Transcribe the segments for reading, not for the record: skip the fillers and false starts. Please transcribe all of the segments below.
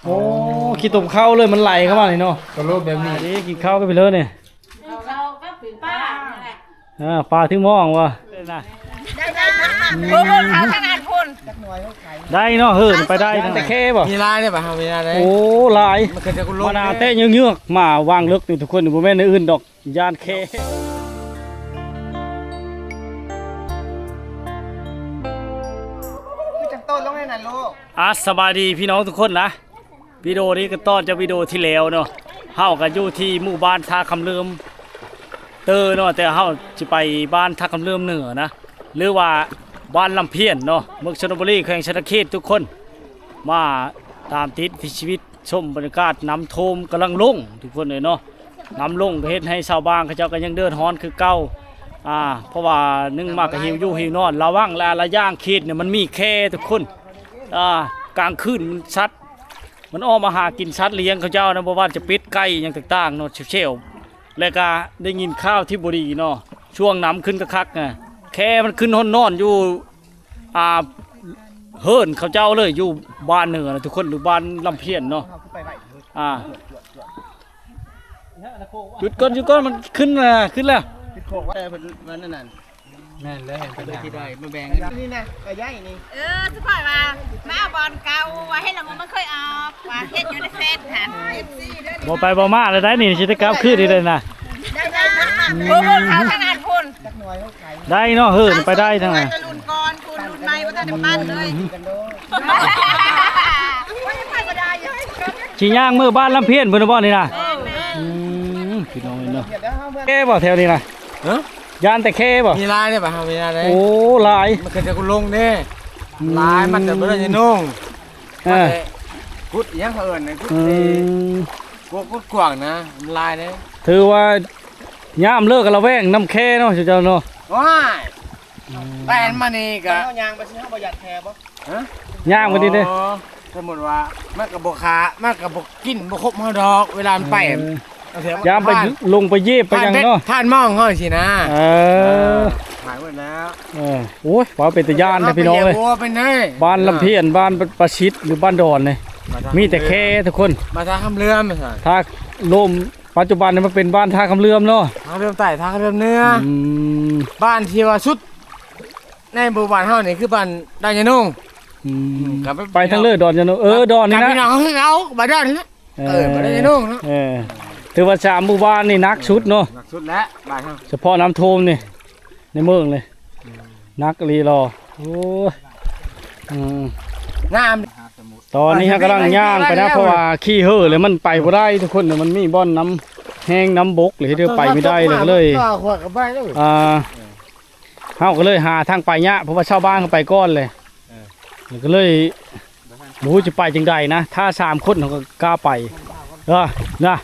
โอ้ขี้ตุ่มเข้าเลยมันไหลเข้ามาเลยเนาะ ก็รูปแบบนี้ นี่กินข้าวกันไปเลยเนี่ย เราก็ปิดป้าเนี่ย ปลาที่มองว่ะนะ ได้พูดเขาขนาดพูน ได้เนาะเฮิร์นไปได้แต่แค่บ่ มีลายได้ป่ะครับมีลายได้ โอ้หลาย มันเคยจะกูรูป มานาวเตะเยือกๆมาวางลึกนี่ทุกคนบ่แม่นในอื่นดอกยานแค่จังต้นลงในนั้นลูก สบายดีพี่น้องทุกคนนะวิดีโอนี้ก็ต้อนจะวิดีโอที่แล้วเนาะเฮากันอยู่ที่หมู่บ้านท่าคำเลื่อมเนาะแต่เฮาสิไปบ้านท่าคำเลื่อมเหนือนะหรือว่าบ้านลำเพียนเนาะเมืองชลบุรีแขวงชลเขตทุกคนมาตามติดวิถีชีวิตชมบรรยากาศน้ำโทมกำลังลงทุกคนเลยเนาะน้ำลงก็เฮ็ดให้ชาวบ้านเขาเจ้าก็ยังเดินฮ้อนคือเก่าเพราะว่านึ่งมากก็หิวอยู่หิวนอนระวังระย่างขีดเนี่ยมันมีแค่ทุกคนกลางคืนมันชัดมันออกมาหากินชัดเลี้ยงเขาเจ้านะบ่ว่าจะปิดไก่อย่างต่างๆเนาะเชลแล้วก็ได้ยินข้าวที่บุรีเนาะช่วงน้ำขึ้นคักๆไงแค่มันขึ้นนอนอยู่เฮิร์นเขาเจ้าเลยอยู่บ้านเหนือนะทุกคนหรือบ้านลำเพียนเนาะจุดก้อนมันขึ้นแล้ว ติดโขกว่าเพิ่นวันนั้นน่ะ แม่นเลยเห็นเป็น ที่ได้มาแบ่งนี่นะกระย่ายนี่ ทุกคนว่ามาเอาบอลเก่าว่าให้เรามันเคยเอาว่าเฮ็ดอยู่ในเฟซหัน บ่ไปบ่มาเลยได้นี่สิได้กลับคืนนี่เลยนะ ได้พูดเขาขนาดพูน จักหน่อยเขาขาย ได้เนาะเฮิร์นไปได้ทั้งนั้น รุ่นก่อนคุณรุ่นใหม่ว่าจะปั้นเลย กันโด ว่าจะปั้นก็ได้ยัง ชิย่างมือบ้านลำเพียนเพิ่นบ่นี่นะพี่น้องเนาะ เดี๋ยวเฮาเพื่อน แค่บ่แถวนี้นะ เนาะ ยานแต่แค่บ่ มีลายได้ป่ะครับมีลายได้ โอ้หลาย มันเคยจะกูลงเด้ลายมันแต่บ่ได้จะนุ่ง เออ กุดยังเขาเอิ้นนะกุด อื นี่ ม พวกกุดกว้างนะลายเด้ ถือว่ายามเลิกกันละแวงน้ำแค่เนาะเจ้าเนาะ ว้ายแต่อันมานี่ก็ เฮายางไปสิเฮาบ่อยากแคร์บ่ ฮะ ย่างไปดิเด้ อ๋อสมมุติว่ามันก็บ่ขามันก็บ่กินบ่ครบเฮาดอกเวลามันไปเอาเถอะ ยามไปลงไปเย็บไปยังเนาะ ท่านมองเฮาสินะ เออ หายหมดแล้ว โอ้ยว่าเป็นตะยานนะพี่น้องเลย วัวเป็นไง บ้านลำเพียนบ้านประชิดหรือบ้านดอนเลยมีแต่แค่ทุกคน มาทางคำเรือมาสั่น ถ้าลมปัจจุบันเนี่ยมันเป็นบ้านท่าคำเลื่อมเนาะ ทางเรือใต้ทางเรือเนื้อ ม บ้านที่ว่าสุดในหมู่บ้านเฮานี่คือบ้านดานยะนุ่ง อืม กลับ ไปทางเลือดอนจันเนาะดอนนี่ กลับ นะ พี่น้องเขาบ้านดอนนี่นะบ้านดานยะนุ่งเนาะ ถือว่าสามหมู่บ้านนี่นักชุดเนาะ หนักสุดแล้วบ้านเฮา เฉพาะน้ำท่วมนี่ในเมืองเลยนักรีรอโอ้ยอืม น้ ตอนนี้ฮะกำลังย่างไปนะเพราะว่าขี้เห่อเลยมันไปบ่ได้ทุกคนเนี่ยมันมีบ่อนน้ำแห้งน้ำบกเลยที่เดียวไปไม่ได้เลยก็เลย ต่อขวดกับบ้านแล้ว เฮาก็เลยหาทางไปเนี่ยเพราะว่าชาวบ้านเขาไปก้อนเลยก็เลยบ่รู้จะไปจังใดนะถ้า3คนเขาก็กล้าไปนะ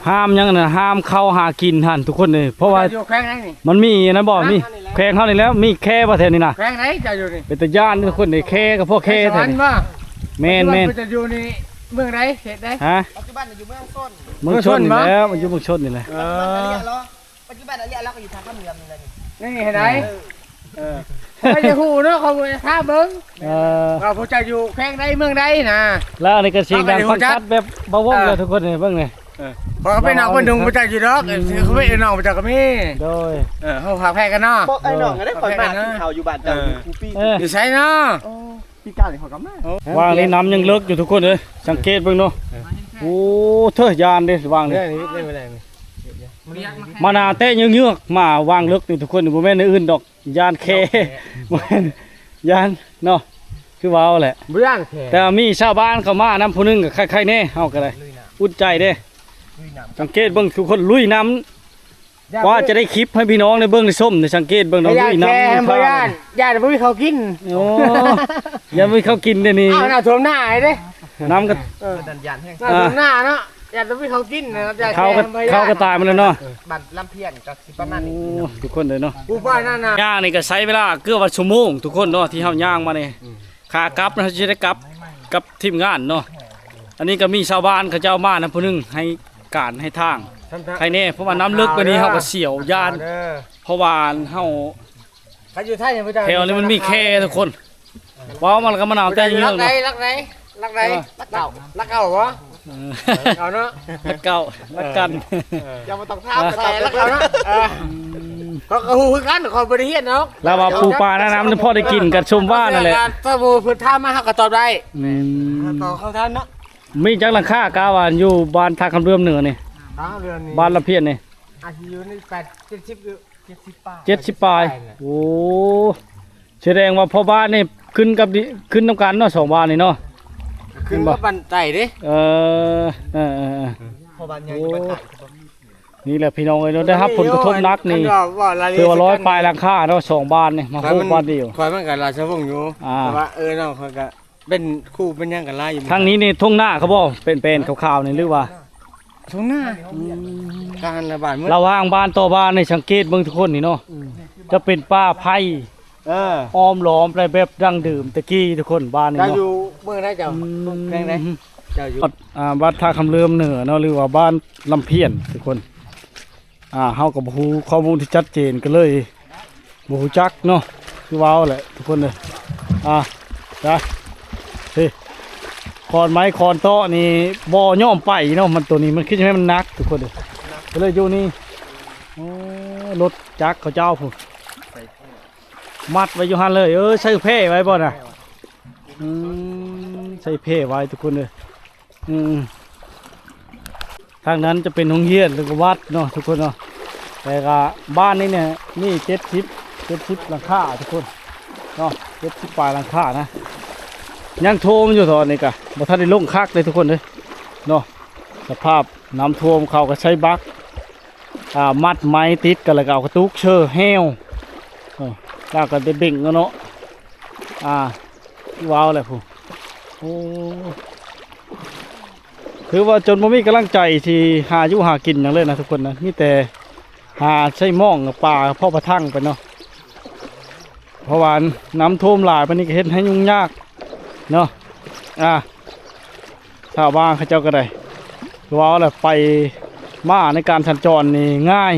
ห้ามยังนะห้ามเข้าหากินท่านทุกคนเลยเพราะว่า อยู่แข้งไหนนี่ มันมีนะบ่มีแข้งเขานี่แล้วมีแค่ประเทศนี่นะ แข้งไหนจะอยู่นี่ เป็นตะย่านทุกคนนี่แค่กับพวกแค่ สว แท้ รร นี่ ค์บ่ แม่น จะอยู่นี่เมืองไหนเขตใด ฮะ ปัจจุบันอยู่เมืองต้น เมืองชนนี่แหล้วมันอยู่เมืองชนนี่แหละ ปัจจุบันอันนี้เราก็อยู่ทางข้ามเรือนี่แหละนี่ นี่เห็นไหมไปจะหูเนาะเขาไปท่าเบิ้ง เราพอจะอยู่แข้งใดเมืองใดนะ แล้วอันนี้ก็เสียงดังฟังชัดแบบบ่วงเลยทุกคนนี่เบิ่งนี่ พอเขาไปนอกบนดงพอจะอยู่ดอกเขาไปนอกพอจะก็มี โดย เขาพาแพ้กันเนาะ บอกไอ้น้องก็ได้คอยมาที่เขาอยู่บ้านเจ้ากูปี อยู่ใช่เนาะ ปีกาเนี่ยเขาก็มา วางนี่น้ำยังเลิกอยู่ทุกคนเลยสังเกตเบิ่งเนาะโอ้เถอะยานเด้วางนี่ นี่เล่นไปไหน มานาเตะเยือกๆมาวางเลิกนี่ทุกคนบ่แม่นในอื่นดอกยานแค่บ่แม่นยานเนาะคือว้าวแหละ บุญย่างแท้ แต่มีชาวบ้านเข้ามานํผู้หนึงก็ใครๆแน่เฮาก็ได้อุ่นใจเด้สังเกตเบิ่งทุกคนลุยน้ำว่าจะได้คลิปให้พี่น้องได้เบิ่งได้ชมได้สังเกตเบิ่งเนาะลุยน้ำ บุญย่างย่างบุญเขากิน โอ้อย่าไปเข้ากินเด้นี่ เอาหน้าท่วมหน้าไอ้เด้ น้ำก็ ดันยันแห้ง หน้าท่วมหน้าเนาะย่างบุญเขากินนะ เขาก็ตายมันแล้วเนาะ บัตรลำเพียนกับสิประมาณนี้ โอ้ทุกคนเลยเนาะ กูป้านั่นน่ะ ย่างนี่ก็ใช้เวลาเกือบว่าชั่วโมงทุกคนเนาะที่เฮาย่างมานี่ขากลับนะจะได้กลับกับทีมงานเนาะอันนี้ก็มีชาวบ้านเขาเจ้ามานะผู้หนึงให้การให้ทางใครแน่เพราะว่าน้ำลึกกว่านี้เฮาก็เสียวยานเพราะว่าเฮา ใครอยู่ไทยยังไม่ได้ แถวนี้มันมีแค่ทุกคนว้าวมันก็มะนาวแต่เยอะ รักไหน เนาะ รักไหน รักไหนรักเก่ารักเก่าวะเก่าเนาะ รักเก่ารักกัน อย่ามาต้องท้าแต่รักเก่าเนาะก็ฮู้คือกันขอบริเฮียนเนาะ แล้วว่าปูปลาหน้าน้ำนี่พ่อได้กินกันชมว่านั่นแหละ ถ้าบูพื้นท่ามาหักก็ตอบได้ อืม ต่อเข้าท่านเนาะ มีจักหลังคากาวานอยู่บ้านท่าคำเรื่อมเหนือนี่ เรือนนี้ บ้านลำเพียนนี่ อายุนี่70 ป้า 70ปลายโอ้แสดงว่าพ่อบ้านนี่ขึ้นกับดิขึ้นน้ำกันเนาะ2บ้านนี่เนาะ ขึ้นมาปั่นไต่ดิ เออ พอบ้านใหญ่อยู่บ้านใต้ นี่แหละพี่น้องเอ้ยเนาะได้รับผลกระทบหนักนี่ คื คือว่า100ปลายหลังคาเนาะ2บ้านนี่มาโคบบ้านเดียว คอยมันกับราชวงศ์อยู่แต่ว่าเนาะคอยก็เป็นคู่เป็นยังกันลายอยู่ ทางนี้นี่ทุ่งหน้าเขาบอกเป็นขาวๆนี่หรือว่า ช่วงหน้าการระบาดเมื่อ ระหว่างบ้านต่อบ้านในสังเกตเบิ่งทุกคนนี่เนาะจะเป็นป้าไผ่อ้อมล้อมไปแบบดั้งเดิมตะกี้ทุกคนบ้านนี่ เจ้าอ เนาะ ยู่เมื่อไหร่เจ้าแกงไหนเจ้าอยู่ บ้านท่าคำเลื่อมเหนือเนาะหรือว่าบ้านลำเพียนทุกคนเฮากับบ่ฮู้ข้อมูลที่ชัดเจนก็เลยบ่ฮู้จักเนาะคือว้าวแหละทุกคนเลยจ้ะเฮ้ยคอนไม้คอนโต๊ะนี่บ่ย่อมไปเนาะมันตัวนี้มันคิดให้มันหนักทุกคนเลยก็เลยอยู่นี่รถจักรเขาเจ้าพุ่นมัดไว้อยู่หั่นเลยใส่เพ่ไว้บ่น่ะใส่เพ่ไว้ทุกคนเลยทางนั้นจะเป็นโรงเรียนหรือวัดเนาะทุกคนเนาะแต่ก็บ้านนี้เนี่ยนี่70หลังคาทุกคนเนาะ70ปลายหลังคานะยังท่วมอยู่ตอนนี้กะบ่ทันได้ลงคักเลยทุกคนเลยเนาะสภาพน้ำท่วมเขาก็ใช้บักมัดไม้ติดกันแล้วก็เอากระตุกเชอแห้วแล้วก็ได้เบ่งเนาะว้าวเลยผู้โอ้คือว่าจนบ่มีกำลังใจที่หาอยู่หากินอย่างเลยนะทุกคนนะมีแต่หาใช้ม่องกับปลาพ่อประทังไปเนาะเพราะว่าน้ำท่วมหลายปานนี้ก็เฮ็ดให้ยุ่งยากเนาะถ้าว่างเขาเจ้าก็ได้ว้าวแหละไปมาในการสัญจรนี่ง่าย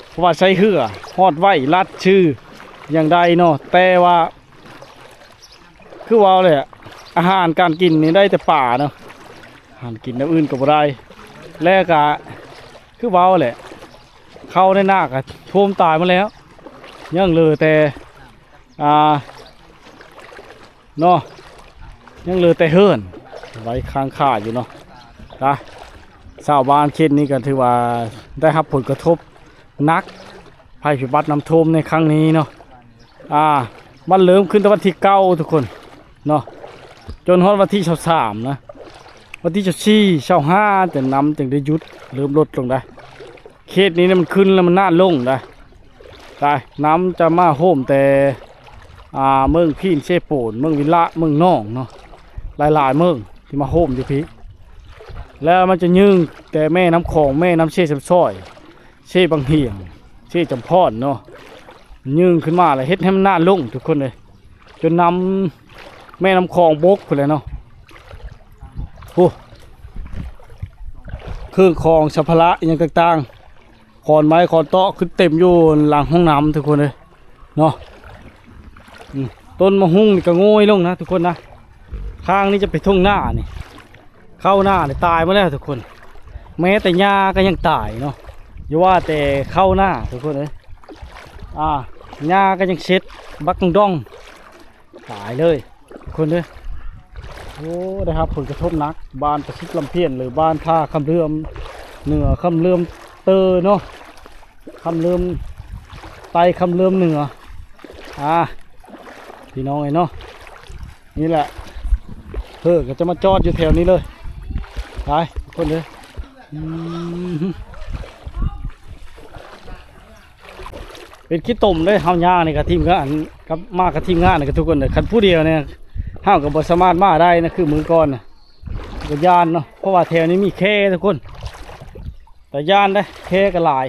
เพราะว่าใช้เหือฮอดไว้ลัดชื่ออย่างใดเนาะแต่ว่าคือว้าวเลยอาหารการกินนี่ได้แต่ป่าเนาะอาหารกินน้ำอื่นก็บ่ได้แล้วก็คือว้าวแหละเข้าในหน้าก็ท่วมตายมาแล้วยังเหลือแต่เนาะยังเหลือแต่เฮือนไว้ค้างคาอยู่เนาะชาวบ้านเขตนี้ก็ถือว่าได้รับผลกระทบหนักภัยพิบัติน้ำท่วมในครั้งนี้เนาะมันเริ่มขึ้นตั้งวันที่9ทุกคนเนาะจนฮอดวันที่23นะวันที่24 25แต่น้ำจึงได้หยุดเริ่มลดลงได้เขตนี้เนี่ยมันขึ้นแล้วมันน่าลงได้น้ำจะมาโฮมแต่เมืองพีนเชโปนเมืองวิละเมืองน่องเนาะหลายเมืองที่มาโฮมอยู่พี่แล้วมันจะยึงแต่แม่น้ำคลองแม่น้ำเชี่ยจำซ้อยเชี่ยบางเหียงเชี่ยจำพอดเนาะยึงขึ้นมาเลยเฮ็ดให้มันน่าลงทุกคนเลยจนน้ำแม่น้ำคลองบกไปเลยเนาะโอ้เครื่องคลองสัมภาระอย่างต่างๆคอนไม้คอนโต๊ะขึ้นเต็มอยู่หลังห้องน้ำทุกคนเลยเนาะต้นมะฮุ่งนี่ก็โง่ยลงนะทุกคนนะข้างนี้จะไปทุ่งหน้านี่เข้าหน้าเนี่ยตายมาแล้วทุกคนแม้แต่หญ้าก็ยังตายเนาะอย่าว่าแต่เข้าหน้าทุกคนเลยหญ้าก็ยังเช็ดบักดองตายเลยทุกคนเลยโอ้ได้ครับผลกระทบหนักบ้านประชิดลำเพียนหรือบ้านท่าคำเลื่อมเหนือคำเลื่อมเตอเนาะคำเลื่อมไตคำเลื่อมเหนือพี่น้องไอ้เนาะนี่แหละก็จะมาจอดอยู่แถวนี้เลยไปคนเลยเป็นขี้ตุ่มเลยเฮาย่าในกระทิมก็อันกับมากระทิมงานในกระทุกคนเลยคันผู้เดียวเนี่ยเฮากับบสามารถมาได้นะคือมือก่อนนะก็ยานเนาะเพราะว่าแถวนี้มีแค่ทุกคนแต่ยานได้แค่กระลาย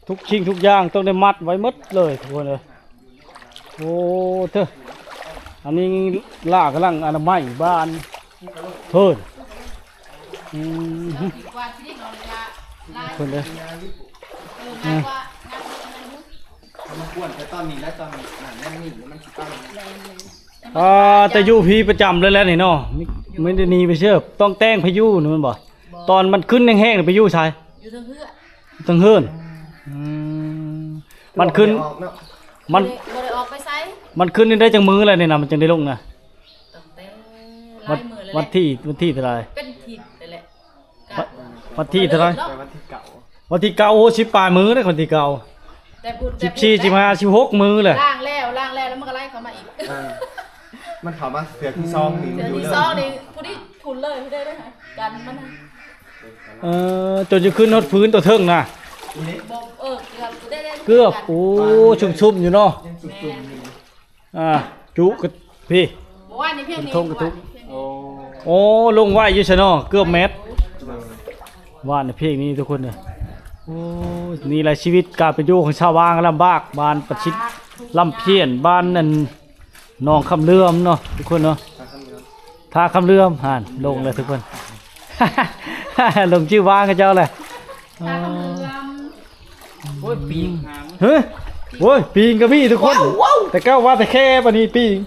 ทุกชิ้นทุกอย่างต้องได้มัดไว้หมดเลยทุกคนเลยโอ้เธออันนี้ล่ากำลังอนามัยบ้านเพิ่นคนเลยแต่อยู่พี่ประจำเลยแล้วนี่เนาะ ไม่ได้หนีไปเชื่อต้องแต่งพายุนี่มันบ่ตอนมันขึ้นแห้งๆพายุชาย อยู่ทางเฮือ ตั้งเฮือนมันขึ้นมัน บ่ได้ออกไปไส มันขึ้นได้จังมืออะไรเนี่ยนะมันจึงได้ลงนะ ตั้งแต่หลายมื้อแล้วแห วั ละ นที่เท่าไหร เป็นทิศนั่นแหละ วันที่เท่าไหร เนาะ วันที่เก้าโอ้10 ปลายมือเลยวันที่เก้า แต่พูด 14 15 16มือเลย ล่างแล้วมันก็ไล่เข้ามาอีก มันเข้ามาเสือกที่ซองนี่ เดี๋ยว อยู่ ที่ เลย ซองนี่ผู้ที่ทุนเลยผู้ได้ค่ะกันมันนะ จนจะขึ้นรถพื้นตัวเทิงนะ บอกเกือบได้ เกือบโอ้ชุ่มๆอยู่เนาะ แม่ จุกพี่ บอกว่านี่เพียงนี้ ทงกระทุก โอ้ โอ้ลงไหวอยู่ชะเนาะเกือบเมตรว่านในเพลงนี้ทุกคนเนี่ยโอ้นี่แหละชีวิตการเป็นอยู่ของชาวบ้านลำบากบ้านประชิดลำเพี้ยนบ้านนั่นหนองคำเลื่อมเนาะทุกคนเนาะท่าคำเลื่อมห่านลงเลยทุกคน ลงชื่อว่างกับเจ้าเลย โอ้ยปีกหาง เฮ้ยโว้ยปีงก็มีทุกคนแต่เก้าว่าแต่แค่ปะนี้ปีง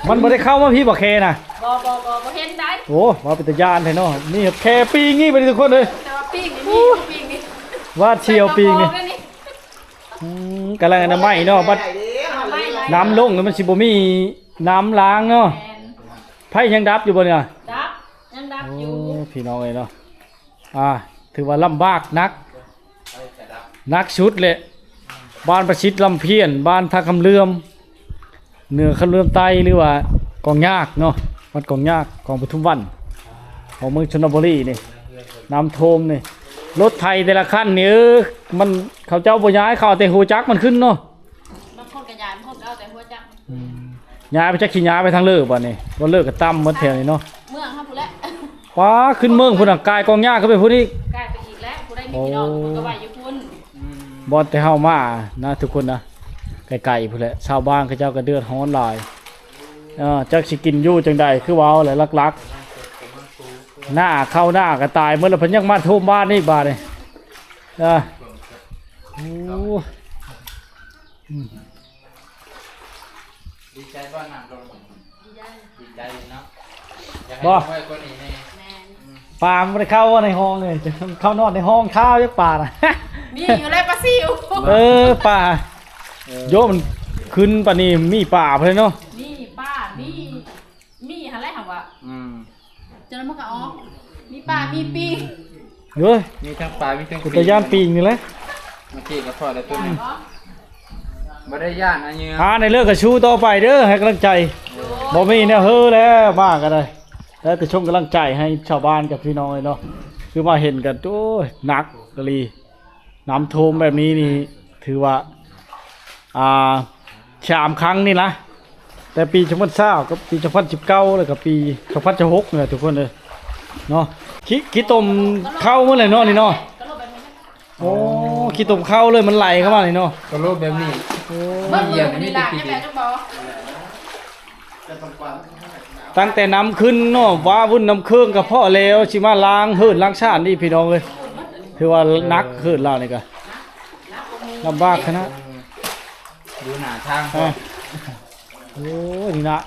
มันไม่ได้เข้ามาพี่บอกแค่น่ะ บ่เห็นได้ โอ้ว่าเป็นตะยานไทยเนาะนี่แค่ปีงนี่ไปทุกคนเลย แต่ว่าปิ้งนี่ปิ้งนี่ ว่าเชียวปีงนี่กำลังน้ำไหม้เนาะบัดน้ำลงแล้วมันสิบ่มีน้ำล้างเนาะไผ่ยังดับอยู่บ่เนี่ย ดับยังดับอยู่ โอ้พี่น้องเลยเนาะถือว่าลำบากนักชุดเลยบ้านประชิดลำเพี้ยนบ้านท่าคำเลื่อมเหนือคำเลื่อมใต้หรือว่ากองยากเนาะวัดกองยากของปทุมวันของเมืองชลบุรีนี่น้ำท่วมนี่รถไทยแต่ละคันนี่มันเขาเจ้าบ่ย้ายเขาแต่หัวจักมันขึ้นเนาะ บางคนก็ยานบางคนก็เอาแต่หัวจัก ย้ายไปจักขี้ย้ายไปทางเลิกบ่นี่บ่เลิกก็ตั้มหมดแถวนี้เนาะ เมืองครับผู้และ ว้าขึ้นเมืองพุ่นน่ะกายกองยากก็ไปพุ่นอีก ใกล้ไปอีกแล้วผู้ได้มีพี่น้องผู้ก็ไหวอยู่พุ่น บอลแต่เฮามานะทุกคนนะไกลๆพุ่นแหละชาวบ้านเขาเจ้าก็เดือดร้อนหลายจักสิกินอยู่จังใดคือว้าวแหละลักๆหน้าเข้าหน้าก็ตายเมื่อละเพิ่นยังมาท่วมบ้านนี่บาดนี่โอ้ ดีใจบ้านหนักลงดีใจเนาะ บ่ ไว้คนนี้นี่ แม่น ปลามันบ่ได้เข้าในห้องเลยจะเข้านอนในห้องข้าวยักปลาน่ะ มีอยู่แล้วปลาซิว ปลาโยมันขึ้นปานนี้มีป่าเพิ่นเนาะ มีป้ามีหันไรหันวะจนมันก็ออกมีป้ามีปี เฮ้ย มีทั้งปลามีทั้ง กุตย่านปีงนี่แหละ เมื่อกี้ก็พอแล้วตัวนี้บ่ได้ย่านอันเนี้ย ในเลิกกับชูต่อไปเด้อให้กำลังใจบ่มีเนี่ยเฮ้อแล้วมากกันเลยแล้วแต่ชมกำลังใจให้ชาวบ้านกับพี่น้องเลยเนาะคือมาเห็นกันโอ้ยหนักกะลีน้ำท่วมแบบนี้นี่ถือว่า3 ครั้งนี่นะแต่ปี2020กับปี2019แล้วก็ปี2016เนี่ยทุกคนเลยเนาะขี้ตมเข้าเมื่อไหร่เนาะนี่เนาะ ก็ลบแบบนี้ โอ้ขี้ตมเข้าเลยมันไหลเข้ามาเลยเนาะ ก็รูปแบบนี้ เบิ่งมือนี่ล่ะให้แม่จังบ่ ตั้งแต่น้ำขึ้นเนาะว่าวุ่นน้ำเครื่องกับพ่อแล้วชิมาล้างเหินล้างชาตินี่พี่น้องเลยถือว่านักเหินเรานี่ก็ลำบากขนาด ดูหน้าทาง โอ้ยนี่นะ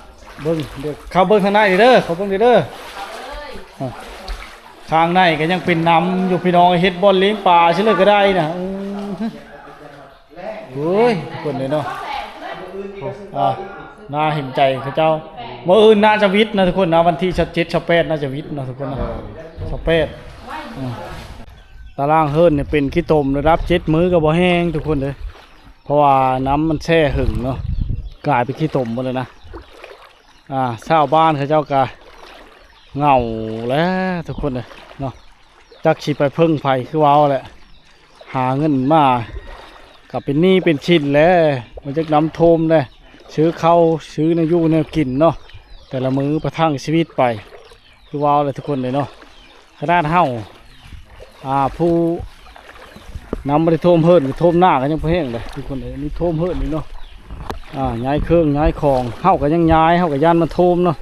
เบิ้งเดี๋ยวเข้าเบิ้งทางในเด้อเขาเบิ้งเด้อทางในก็ยังเป็นน้ำอยู่พี่น้องเฮ็ดบอลเลี้ยงปลาใช่เลยก็ได้นะโอ้ยคนเลยเนาะน่าเห็นใจเขาเจ้าเมื่ออื่นน่าจะวิทย์นะทุกคนนะวันที่7 8น่าจะวิทย์นะทุกคนนะตารางเฮิรนเนี่ยเป็นขี้ตมระดับ7 มื้อก็บ่แห้งทุกคนเลยเพราะว่าน้ำมันแช่หึงเนาะกลายเป็นขี้ตมหมดเลยนะชาวบ้านเขาเจ้าก็เหงาแล้วทุกคนเลยเนาะจักสิไปพึ่งไผคือว้าวแหละหาเงินมากับเป็นหนี้เป็นชิ้นแล้วมันจะน้ำท่วมเลยซื้อข้าวซื้อในยูเนี่ยกินเนาะแต่ละมื้อประทังชีวิตไปคือว้าวเลยทุกคนเลยเนาะขนาดเฮาผู้น้ำไม่ได้ท่วมเฮิรนท่วมหน้ากันยังพอแห้งเลยทุกคนเลยนี่ท่วมเฮิรนนี่เนาะย้ายเครื่องย้ายของเฮากันยังย้ายเฮากับย่านมันท่วมเนาะ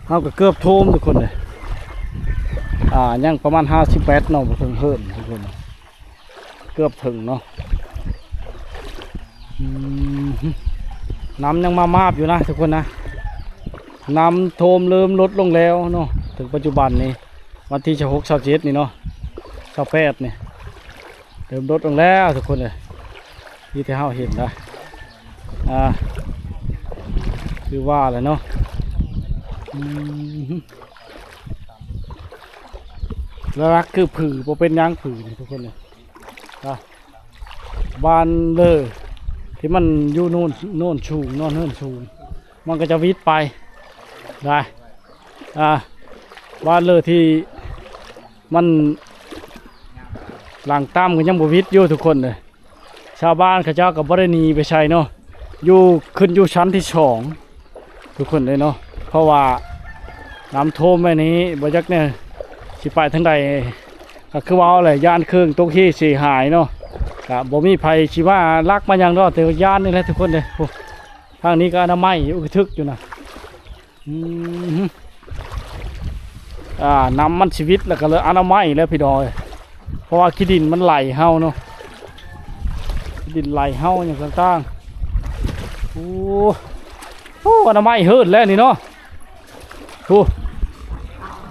เฮากับเกือบท่วมทุกคนเลยยังประมาณ58เนาะถึงเฮิรนทุกคนเกือบถึงเนาะน้ำยังมาอยู่นะทุกคนนะ น้ำท่วมเริ่มลดลงแล้วเนาะถึงปัจจุบันนี้วันที่26 27นี่เนาะ28นี่เริ่มลดลงแล้วทุกคนเลยที่เฮาเห็นนะคือว่าแหละเนาะแล้วรักคือผือบ่เป็นหยังผือนี่ทุกคนเลยบ้านเลยที่มันอยู่โน่นชูงโน่นเฮิรนชูงมันก็จะวิดไปได้บ้านเลยที่มันหลังตั้มก็ยังบ่วิดอยู่ทุกคนเลยชาวบ้านเขาเจ้ากับบริณีไปใช้เนาะอยู่ขึ้นอยู่ชั้นที่2ทุกคนเลยเนาะเพราะว่าน้ำท่วมแบบนี้บ่จักเนี่ยสิไปทางใดก็คือว่าอะไรย่านเครื่องตกที่เสียหายเนาะก็บ่มีภัยชีว่าลักมาอย่างเนาะแต่ย่านนี่แหละทุกคนเลยทางนี้ก็อนามัยอยู่ทึกอยู่นะน้ำมันชีวิตแล้วก็เลยอนามัยแล้วพี่ดอยเพราะว่าขี้ดินมันไหลเฮาเนาะดินไหลเฮาอย่างต่างๆโอ้อนามัยเฮิร์ดแล้วนี่เนาะ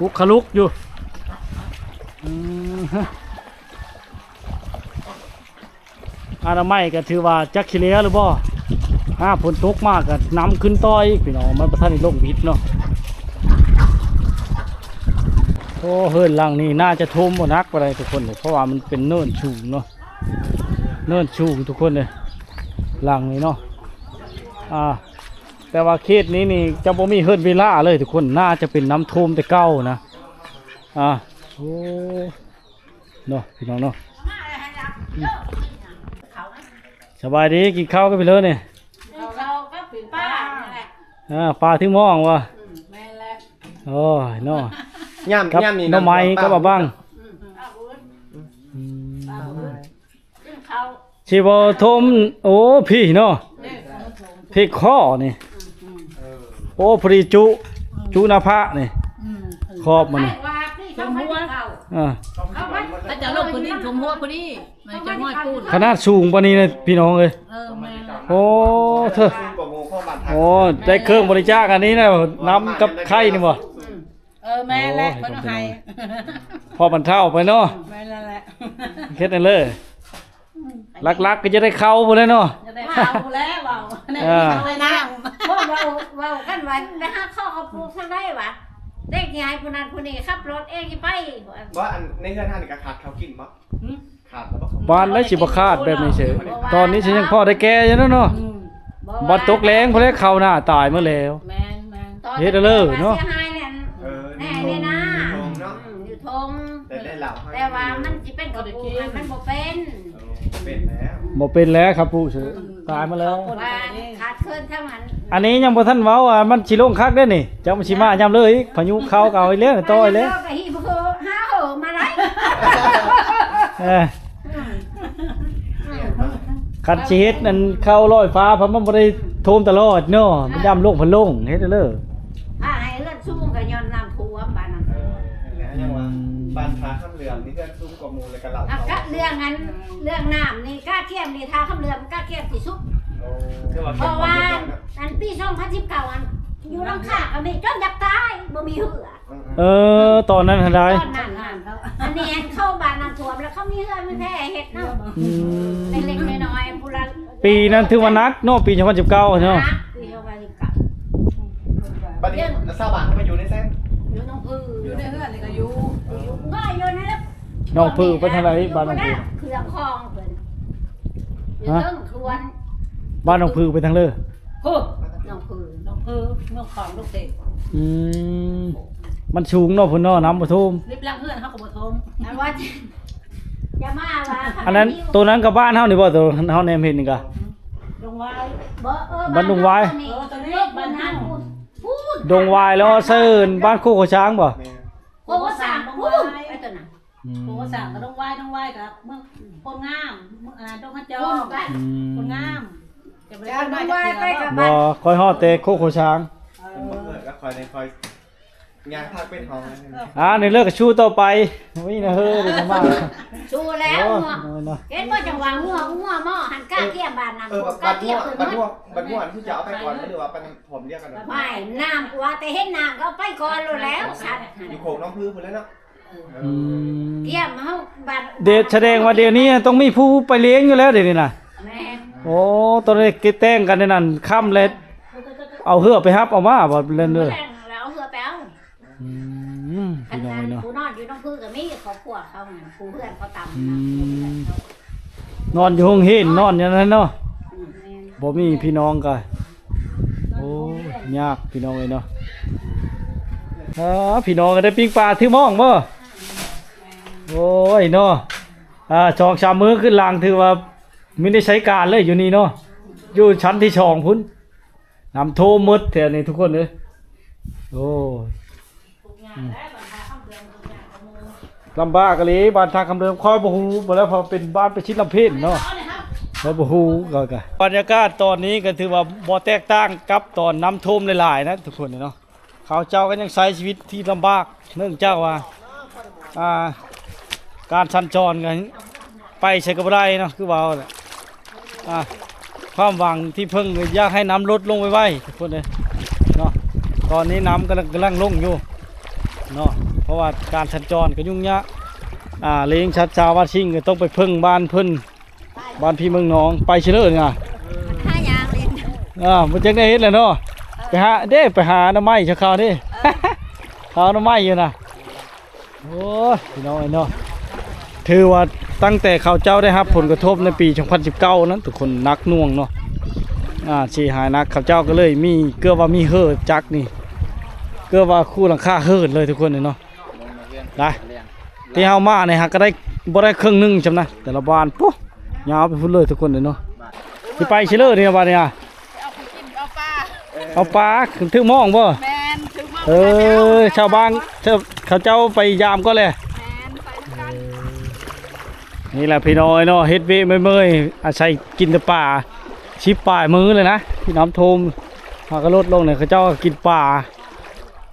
ลุกขลุกอยู่อนามัยก็ถือว่าจักขี้เลี้ยหรือบ่ฝนตกมากก็น้ำขึ้นต้อยพี่น้องมันประทันในโลกวิดเนาะโอ้เฮิร์ดหลังนี่น่าจะท่วมบ่นักอะไรทุกคนเลยเพราะว่ามันเป็นเนินชูงเนาะเนินชูงทุกคนเลยหลังนี้เนาะแต่ว่าเขตนี้นี่จะบ่มีเฮิร์ดเวลาเลยทุกคนน่าจะเป็นน้ำท่วมแต่เก่านะโอ้เนาะพี่น้องเนาะสบายดีกินข้าวกันไปเลยเนี่ยเราก็เป็นป้าแหละปลาที่มองวะแม่แหละโอ้ยเนาะย่ำนี่น้ำไม้ก็มาบ้างชีวทมโอ้พี่เนาะพี่ข้อนี่โอ้พรีจุนาภะนี่ครอบมันชมหัวถ้าจะลงคนนี้ชมหัวคนนี้มันจะง่อยปูนขนาดสูงปานนี้เลยพี่น้องเลยแม่โอ้เธอโอ้ได้เครื่องบริจาคอันนี้นะน้ำกับไข่นี่บ่แม่แหละคนไทยพอมันเท่าไปเนาะแม่แหละเฮ็ดนั่นเลยลักๆก็จะได้เข้าหมดเลยเนาะจะได้เข้าแล้วเบาเนี่ยนะพวกเรากันไว้ไปหาข้าวเขาปลูกทางไหนวะเด็กยายคนนั้นคนนี้ขับรถเองไปว่าอันในเฮือนท่านก็ขาดเขากินมั้งขาดแล้วบ่บ้านได้สิบ่ขาดแบบนี้เฉยตอนนี้ฉันยังพอได้แก่อยู่เนาะบ่ตกแรงเพราะได้เข้าหน้าตายเมื่อแล้วแม่เฮ็ดเลยเนาะแน่เลยนะอยู่ทงแต่ว่ามันจะเป็นกระปุกมันบ่เป็นแล้วบ่เป็นแล้วครับผู้ชื่อตายมาแล้วขาดเคลื่อนเท่านั้นอันนี้ยังบ่ทันเว้ามันสิลงคักเด้อนี่จังมันสิมายามเลยพายุเข้าก็เอาอีแล้วต่อยแล้วก็หิบ่หาเหอมาได้คันสิเฮ็ดนั่นเข้าลอยฟ้าเพราะมันบ่ได้ท่วมตลอดเนาะมันยามลงเพิ่นลงเฮ็ดเด้อให้เลือดสูงก็ย้อนน้ำท่วมบ้านนั้นยังว่าบ้านทาข้ามเรืองนี่เลือดสูงกว่าหมู่เลยกันเราก็เรื่องนั้นเรื่องน้ำนี่กล้าเทียมนี่ทาข้ามเรืองกล้าเทียมที่สุดเพราะว่าอันปี2019อันอยู่ลำคาก็มีจนอยากตายบ่มีเหือตอนนั้นทันได้ตอนนั้นอันนี้เข้าบ้านน้ำท่วมแล้วเขามีเหือมีแพ้เฮ็ดเนาะเล็กๆน้อยๆผู้ละปีนั้นถือว่านักเนาะปี2019เนาะปี2019บัดนี้ชาวบ้านเขาไปอยู่ในเส้นอยู่น้องพืออยู่ในเฮือนนี่ก็อยู่ก็อยู่นั่นแหละน้องพือไปทางไหนบ้านน้องพือเครื่องคลองเพิ่นอยู่เทิงทวนบ้านน้องพือไปทางเลยน้องพือเมืองของลูกเด็กมันสูงเนาะพุ่นเนาะน้ำบ่ท่วมรีบล้างเฮือนเฮาก็บ่ท่วมอันว่าจะมาว่าอันนั้นตัวนั้นกับบ้านเฮานี่บ่ตัวเฮาแนมเห็นนี่ก็ดงวายบ้านดงวายตอนนี้บ้านเฮาดงวายแล้วเซินบ้านโคกช้างบ่โคกช้างพูดไปตัวน่ะโคกช้างก็ดงวายกับเมืองคนงามดงฮัจจอคนงามจะดงวายไปกับบ่ค่อยฮอดแต่โคกช้างก็คอยในคอย งานพักเป็นห้อง ในเลิกกับชูต่อไปนี่นะเฮ้ยเดี๋ยวจะมา ชูแล้ว โอ้ งัว เนาะ เห็นว่าจังหวะงัวหม้อหันก้าเทียมบานนั้น บั ก้า ด เที ม่ ยว ม ง คือ บัดม่วงที่จะเอาไปก่อนหรือว่าเป็นผมเรียกกัน ไม่น้ำว่าแต่เห็นน้ำก็ไปก่อนแล้วสัตว์ อยู่โขงน้องพื้นคนแล้วเนาะ เทียมเฮาบาน เดชแสดงว่าเดี๋ยวนี้ต้องมีผู้ไปเลี้ยงอยู่แล้วเดี๋ยวนี้นะ แม่ โอ้ตอนนี้แต่งกันในนั้นค่ำเลยเอาเหือไปฮับเอามาบ่เล่นเด้อ แล้วเหือแป้ว พี่น้องเนาะ ผู้นอนอยู่น้องพื้นก็มีครอบครัวเขาผู้เพื่อนเขาตำ นอนอยู่ห้องเห็นนอนอย่างนั้นเนาะบ่มีพี่น้องกันโอ้ยากพี่น้องเลยเนาะพี่น้องก็ได้ปิ้งปลาถือหม้องบ่โอ้ยเนาะช่องชามมือขึ้นลางถือว่าไม่ได้ใช้การเลยอยู่นี่เนาะอยู่ชั้นที่ช่องพุ่นน้ำโทมหมดแถวนี้ทุกคนเลยโอ้ลำบากกันเลยบ้านทางคำเดิมคอยบ่ฮู้บ่แล้วพอเป็นบ้านไปชิดลำเพ็ญเนาะแล้วบ่ฮู้ก็บรรยากาศตอนนี้ก็ถือว่าบ่แตกต่างกับตอนน้ำท่วมหลายๆนะทุกคนเนาะเขาเจ้าก็ยังใช้ชีวิตที่ลำบากเนื่องจากว่าการสัญจรกันไปใช้กับบ่ได้เนาะคือว่าแหละความหวังที่เพิ่งอยากให้น้ำลดลงไวๆทุกคนเลยเนาะตอนนี้น้ำกำลังลงอยู่เนาะเพราะว่าการสัญจรก็ยุ่งยากเลี้ยงชัดชาววัดชิงก็ต้องไปพึ่งบ้านเพิ่นบ้านพี่เมืองน้องไปเฉลิมไง ห้ายางเลย มันจังได้เฮ็ดแหละเนาะไปหาหน้ำไม้ชะเขาเด้ เขาหน้ำไม้อยู่นะโอ้ยพี่น้องไอ้เนาะถือว่าตั้งแต่เขาเจ้าได้รับผลกระทบในปี 2019 นั้นทุกคนนักหน่วงเนาะสิหายนักเขาเจ้าก็เลยมีเกือบว่ามีเฮิดจักนี่เกือบว่าคู่หลังคาเฮิดเลยทุกคนนะได้ที่เฮามาเนี่ยฮะก็ได้บ่ได้ครึ่งนึงจำนะแต่ละบ้านปุ๊บยาวไปพุ่นเลยทุกคนเลยเนาะสิไปเชลเลอร์เนี่ยบ้านเนี่ย เอาไปกินเอาปลา เอาปลาขึ้นถึงมองบ่ แมนถึงมา ชาวบ้านเขาเจ้าไปยามก็เลย แมนไปกัน นี่แหละพี่น้อยเนาะเฮ็ดเวเมื่อยอาศัยกินแต่ป่าชิบป่ามือเลยนะพี่น้ำทมหากระลดลงเนี่ยเขาเจ้าก็กินป่า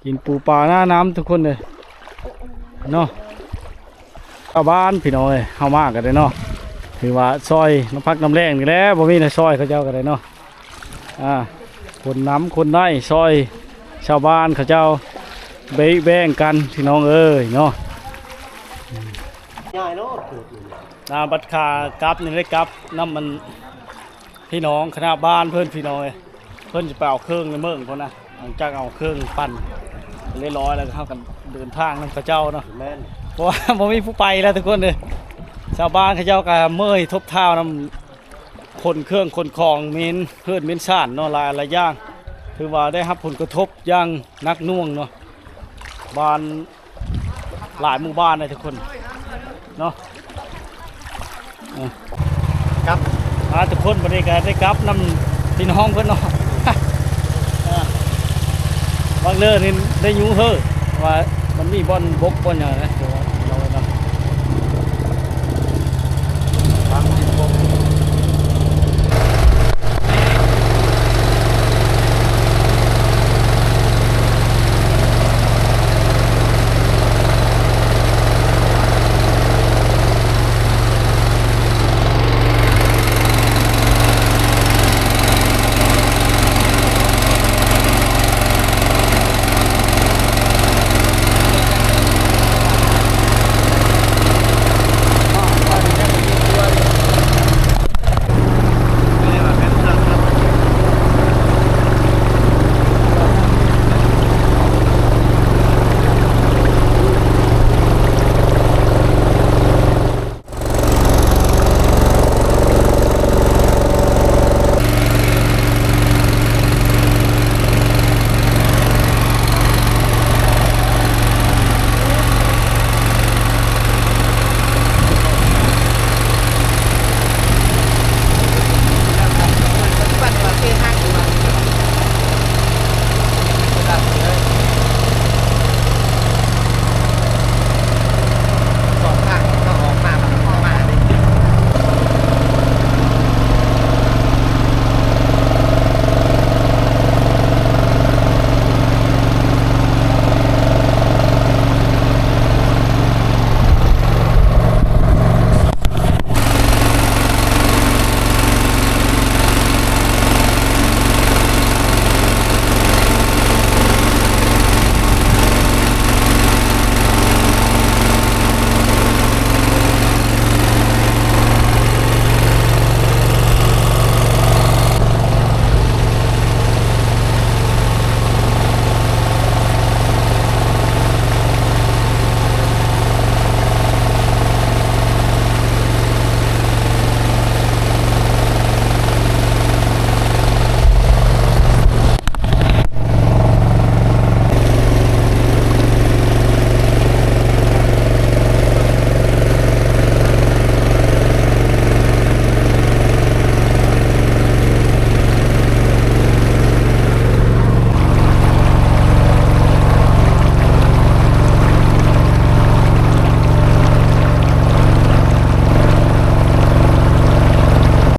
กินปูป่าหน้าน้ำทุกคนเลยเนาะชาวบ้านพี่น้อยเฮามากกันเลยเนาะถือว่าซอยน้ำพักน้ำแรงนี่แหละบ่มีในซอยเขาเจ้ากันเลยเนาะคนน้ำคนได้ซอยชาวบ้านเขาเจ้าแบ่งกันพี่น้องเอ้ยเนาะบัตรขากลับนี่ได้กลับน้ำมันพี่น้องคณะบ้านเพื่อนพี่น้องเพื่อนจะไปเอาเครื่องในเมืองคนนะหลังจากเอาเครื่องปั่นเรียบร้อยแล้วก็เข้ากันเดินทางนั่นเขาเจ้าเนาะเพราะว่าผมมีผู้ไปแล้วทุกคนเลยชาวบ้านเขาเจ้าก็เมื่อยทบเท้านำคนเครื่องคนของมินเพื่อนมินซ่านเนาะหลายอย่างคือว่าได้รับผลกระทบอย่างนักหน่วงเนาะบ้านหลายหมู่บ้านเลยทุกคนเนาะครับทุกคนบริการได้กลับนำพี่น้องเพื่อนเนาะ บางเรื่องนี่ได้ยูเฮ้อว่ามันมีบอลบกบอลอย่างไรนะ